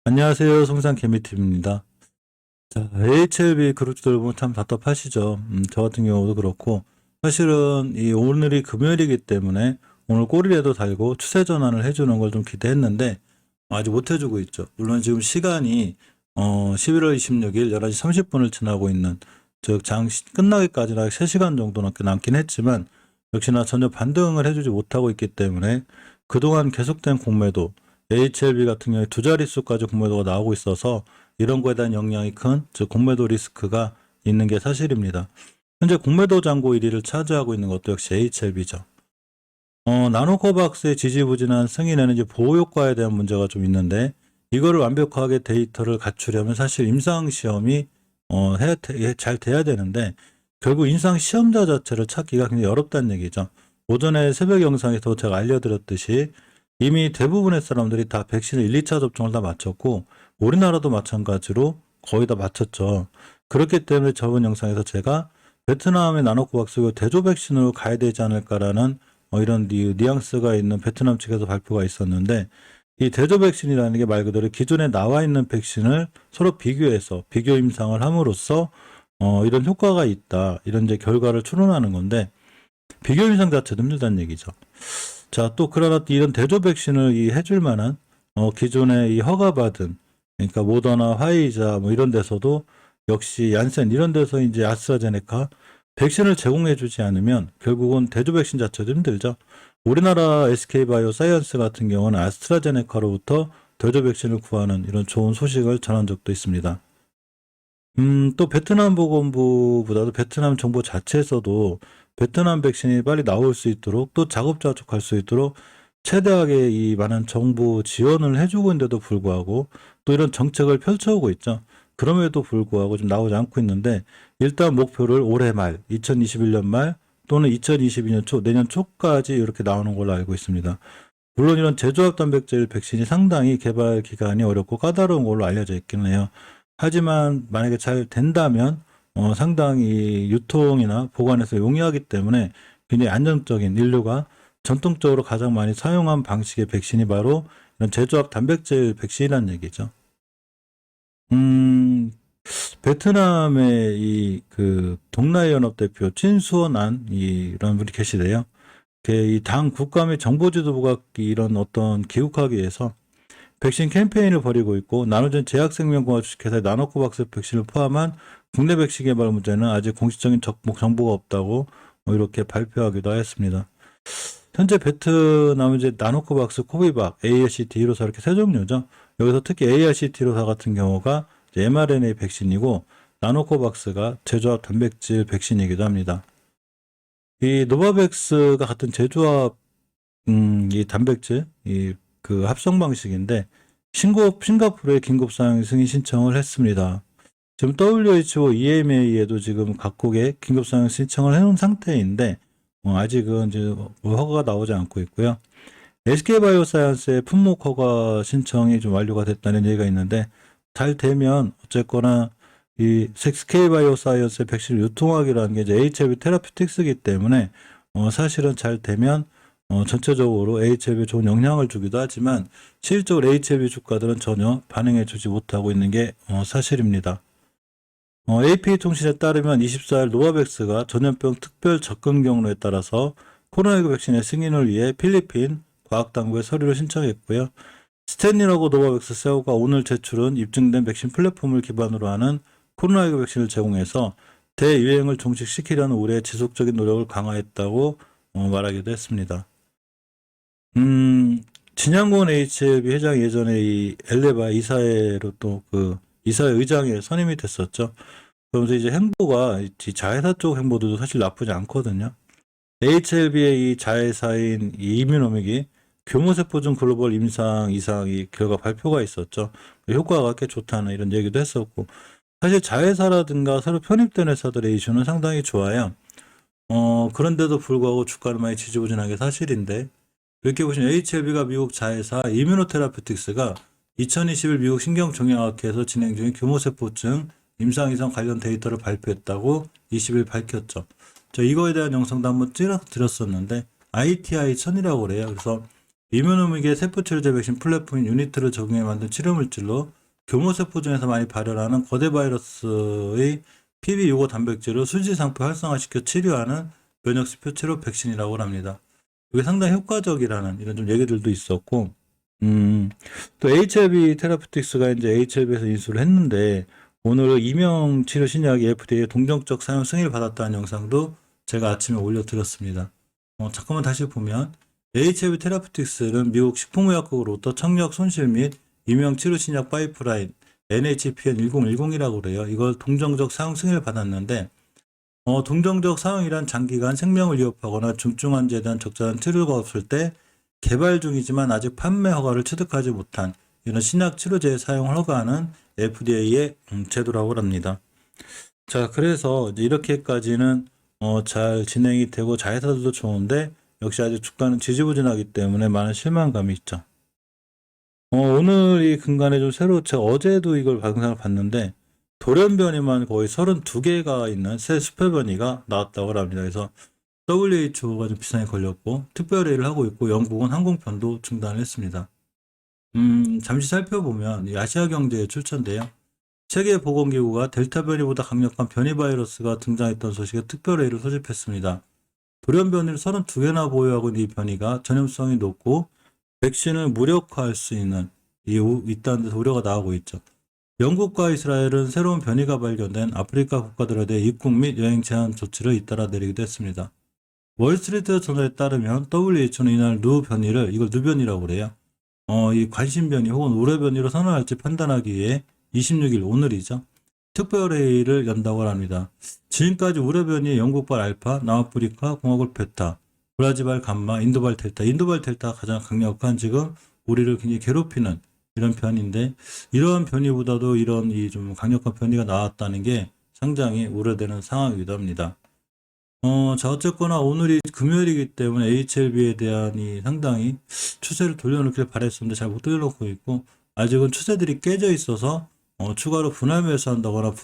안녕하세요. 송산개미TV입니다. 자, HLB 그룹들 보면 참 답답하시죠. 저 같은 경우도 그렇고, 사실은 이 오늘이 금요일이기 때문에 오늘 꼬리라도 달고 추세 전환을 해주는 걸 좀 기대했는데, 아직 못 해주고 있죠. 물론 지금 시간이, 11월 26일 11시 30분을 지나고 있는, 즉, 끝나기까지는 3시간 정도 남긴 했지만, 역시나 전혀 반등을 해주지 못하고 있기 때문에, 그동안 계속된 공매도, HLB 같은 경우에 두 자릿수까지 공매도가 나오고 있어서 이런 거에 대한 영향이 큰, 즉 공매도 리스크가 있는 게 사실입니다. 현재 공매도 잔고 1위를 차지하고 있는 것도 역시 HLB죠. 나노코박스의 지지부진한 승인 에너지 보호 효과에 대한 문제가 좀 있는데, 이거를 완벽하게 데이터를 갖추려면 사실 임상시험이 잘 돼야 되는데, 결국 임상시험자 자체를 찾기가 굉장히 어렵다는 얘기죠. 오전에 새벽 영상에서 제가 알려드렸듯이 이미 대부분의 사람들이 다 백신을 1, 2차 접종을 다 마쳤고, 우리나라도 마찬가지로 거의 다 마쳤죠. 그렇기 때문에 저번 영상에서 제가 베트남의 나노코박스 대조 백신으로 가야 되지 않을까라는 이런 뉘앙스가 있는 베트남 측에서 발표가 있었는데, 이 대조 백신이라는 게 말 그대로 기존에 나와 있는 백신을 서로 비교해서 비교 임상을 함으로써 이런 효과가 있다, 이런 이제 결과를 추론하는 건데, 비교 임상 자체도 힘들다는 얘기죠. 자, 또 그러나 이런 대조 백신을 해줄 만한 기존에 이 허가받은, 그러니까 모더나, 화이자 뭐 이런 데서도 역시 얀센 이런 데서 이제 아스트라제네카 백신을 제공해주지 않으면 결국은 대조 백신 자체도 힘들죠. 우리나라 SK바이오사이언스 같은 경우는 아스트라제네카로부터 대조 백신을 구하는 이런 좋은 소식을 전한 적도 있습니다. 또 베트남 보건부보다도 베트남 정부 자체에서도 베트남 백신이 빨리 나올 수 있도록 또 자급자족할 수 있도록 최대하게 이 많은 정부 지원을 해주고 있는데도 불구하고 또 이런 정책을 펼쳐오고 있죠. 그럼에도 불구하고 좀 나오지 않고 있는데, 일단 목표를 올해 말, 2021년 말 또는 2022년 초, 내년 초까지 이렇게 나오는 걸로 알고 있습니다. 물론 이런 제조합 단백질 백신이 상당히 개발 기간이 어렵고 까다로운 걸로 알려져 있긴 해요. 하지만 만약에 잘 된다면 상당히 유통이나 보관에서 용이하기 때문에 굉장히 안정적인, 인류가 전통적으로 가장 많이 사용한 방식의 백신이 바로 이런 제조합 단백질 백신이라는 얘기죠. 베트남의 동나이 연합 대표 찐수원안 이런 분이 계시대요. 이 당 국가 및 정보 지도부가 이런 어떤 기획하기 위해서 백신 캠페인을 벌이고 있고, 나노전 제약생명공학 주식회사의 나노코박스 백신을 포함한 국내 백신 개발 문제는 아직 공식적인 정보가 없다고 이렇게 발표하기도 하였습니다. 현재 베트남은 이제 나노코박스, 코비박, ARCT 1호사 이렇게 세 종류죠. 여기서 특히 ARCT 1호사 같은 경우가 mRNA 백신이고, 나노코박스가 제조합 단백질 백신이기도 합니다. 이 노바백스가 같은 제조합 이 단백질 그 합성 방식인데, 싱가포르에 긴급 사용 승인 신청을 했습니다. 지금 WHO, EMA에도 지금 각국에 긴급 사용 신청을 해놓은 상태인데, 아직은 이제 허가가 나오지 않고 있고요. SK바이오사이언스의 품목 허가 신청이 좀 완료가 됐다는 얘기가 있는데, 잘 되면 어쨌거나 이 SK바이오사이언스의 백신을 유통하기라는 게 이제 HIV 테라피틱스이기 때문에 사실은 잘 되면 전체적으로 HLB에 좋은 영향을 주기도 하지만, 실질적으로 HLB 주가들은 전혀 반응해주지 못하고 있는 게 사실입니다. AP통신에 따르면 24일 노바백스가 전염병 특별 접근 경로에 따라서 코로나19 백신의 승인을 위해 필리핀 과학당국에 서류를 신청했고요. 스탠리라고 노바백스 세오가 오늘 제출은 입증된 백신 플랫폼을 기반으로 하는 코로나19 백신을 제공해서 대유행을 종식시키려는 우리의 지속적인 노력을 강화했다고 말하기도 했습니다. 진양곤 HLB 회장이 예전에 이 엘레바 이사회로 또 이사회 의장에 선임이 됐었죠. 그러면서 이제 행보가 자회사 쪽 행보도 사실 나쁘지 않거든요. HLB의 이 자회사인 이 이뮤노믹이 교모세포증 글로벌 임상 이상 이 결과 발표가 있었죠. 효과가 꽤 좋다는 이런 얘기도 했었고, 사실 자회사라든가 새로 편입된 회사들의 이슈는 상당히 좋아요. 그런데도 불구하고 주가는 많이 지지부진하게 사실인데, 이렇게 보시면 HLB가 미국 자회사 이뮤노테라피틱스가 2021 미국 신경종양학회에서 진행 중인 교모세포증 임상 관련 데이터를 발표했다고 20일 밝혔죠. 저 이거에 대한 영상도 한번 찔러서 드렸었는데, ITI 1000이라고 그래요. 그래서 이뮤노믹의 세포치료제 백신 플랫폼인 유니트를 적용해 만든 치료물질로 교모세포 중에서 많이 발현하는 거대 바이러스의 PB65 단백질을 수지상표 활성화시켜 치료하는 면역시 표체로 백신이라고 합니다. 이게 상당히 효과적이라는 이런 좀 얘기들도 있었고, 또 HIV 테라피틱스가 이제 HIV에서 인수를 했는데, 오늘 이명 치료 신약이 FDA 동정적 사용 승인을 받았다는 영상도 제가 아침에 올려드렸습니다. 잠깐만 다시 보면, HIV 테라피틱스는 미국 식품의약국으로부터 청력 손실 및 이명 치료 신약 파이프라인 NHPN 1010이라고 그래요. 이걸 동정적 사용 승인을 받았는데, 동정적 사용이란 장기간 생명을 위협하거나 중증 환자에 대한 적절한 치료가 없을 때 개발 중이지만 아직 판매 허가를 취득하지 못한 이런 신약 치료제의 사용을 허가하는 FDA의 제도라고 합니다. 자, 그래서 이제 이렇게까지는 잘 진행이 되고 자회사도 좋은데 역시 아직 주가는 지지부진하기 때문에 많은 실망감이 있죠. 오늘 이 근간에 좀 새로 제가 어제도 이걸 방송을 봤는데 돌연변이만 거의 32개가 있는 새 수폐변이가 나왔다고 합니다. 그래서 WHO가 좀 비상에 걸렸고 특별회의를 하고 있고 영국은 항공편도 중단을 했습니다. 잠시 살펴보면 이 아시아 경제에 출처인데요. 세계보건기구가 델타 변이보다 강력한 변이 바이러스가 등장했던 소식에 특별회의를 소집했습니다. 돌연변이를 32개나 보유하고 있는 이 변이가 전염성이 높고 백신을 무력화할 수 있는 있다는 데서 우려가 나오고 있죠. 영국과 이스라엘은 새로운 변이가 발견된 아프리카 국가들에 대해 입국 및 여행 제한 조치를 잇따라 내리기도 했습니다. 월스트리트 저널에 따르면 WHO는 이날 누 변이를 이걸 누변이라고 그래요. 이 관심 변이 혹은 우려 변이로 선언할지 판단하기 위해 26일 오늘이죠. 특별회의를 연다고 합니다. 지금까지 우려 변이 영국발 알파, 남아프리카 공화국 베타, 브라질발 감마, 인도발 델타가 가장 강력한 지금 우리를 굉장히 괴롭히는 이런 변이인데 이러한 변이보다도 이런 이 좀 강력한 변이가 나왔다는 게 상당히 우려되는 상황이기도 합니다. 자, 어쨌거나 오늘이 금요일이기 때문에 HLB에 대한 이 상당히 추세를 돌려놓기를 바랬었는데 잘 못 돌려놓고 있고 아직은 추세들이 깨져 있어서 추가로 분할 매수한다거나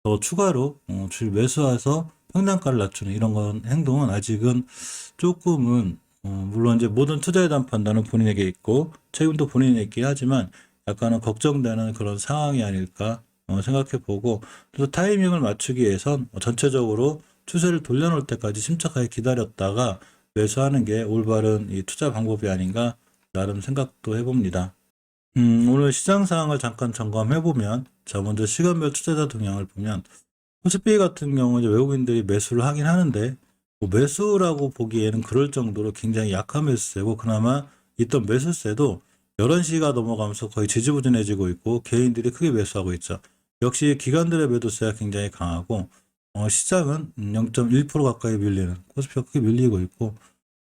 더 추가로 주를 매수해서 평단가를 낮추는 이런 건 행동은 아직은 조금은 물론 이제 모든 투자에 대한 판단은 본인에게 있고 책임도 본인에게 있긴 하지만 약간은 걱정되는 그런 상황이 아닐까 생각해 보고 또 타이밍을 맞추기 위해선 전체적으로 추세를 돌려놓을 때까지 침착하게 기다렸다가 매수하는 게 올바른 이 투자 방법이 아닌가 나름 생각도 해봅니다. 오늘 시장 상황을 잠깐 점검해 보면 자 먼저 시간별 투자자 동향을 보면 코스피 같은 경우는 이제 외국인들이 매수를 하긴 하는데 뭐 매수라고 보기에는 그럴 정도로 굉장히 약한 매수세고 그나마 있던 매수세도 11시가 넘어가면서 거의 지지부진해지고 있고 개인들이 크게 매수하고 있죠. 역시 기관들의 매도세가 굉장히 강하고 시장은 0.1% 가까이 밀리는 코스피가 크게 밀리고 있고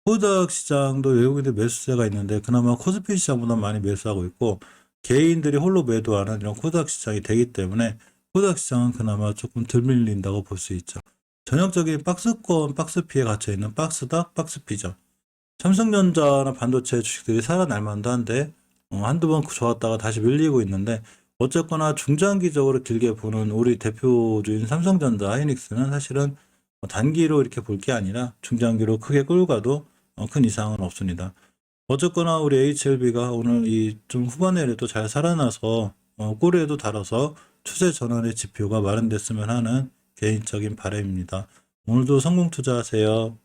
코스닥 시장도 외국인들 매수세가 있는데 그나마 코스피 시장보다 많이 매수하고 있고 개인들이 홀로 매도하는 이런 코스닥 시장이 되기 때문에 코스닥 시장은 그나마 조금 덜 밀린다고 볼 수 있죠. 전형적인 박스권, 박스피에 갇혀있는 박스닥, 박스피죠. 삼성전자나 반도체 주식들이 살아날 만도 한데 한두 번 좋았다가 다시 밀리고 있는데 어쨌거나 중장기적으로 길게 보는 우리 대표주인 삼성전자, 하이닉스는 사실은 단기로 이렇게 볼 게 아니라 중장기로 크게 끌고 가도 큰 이상은 없습니다. 어쨌거나 우리 HLB가 오늘 이 좀 후반에라도 잘 살아나서 꼬리에도 달아서 추세 전환의 지표가 마련됐으면 하는 개인적인 바람입니다. 오늘도 성공 투자하세요.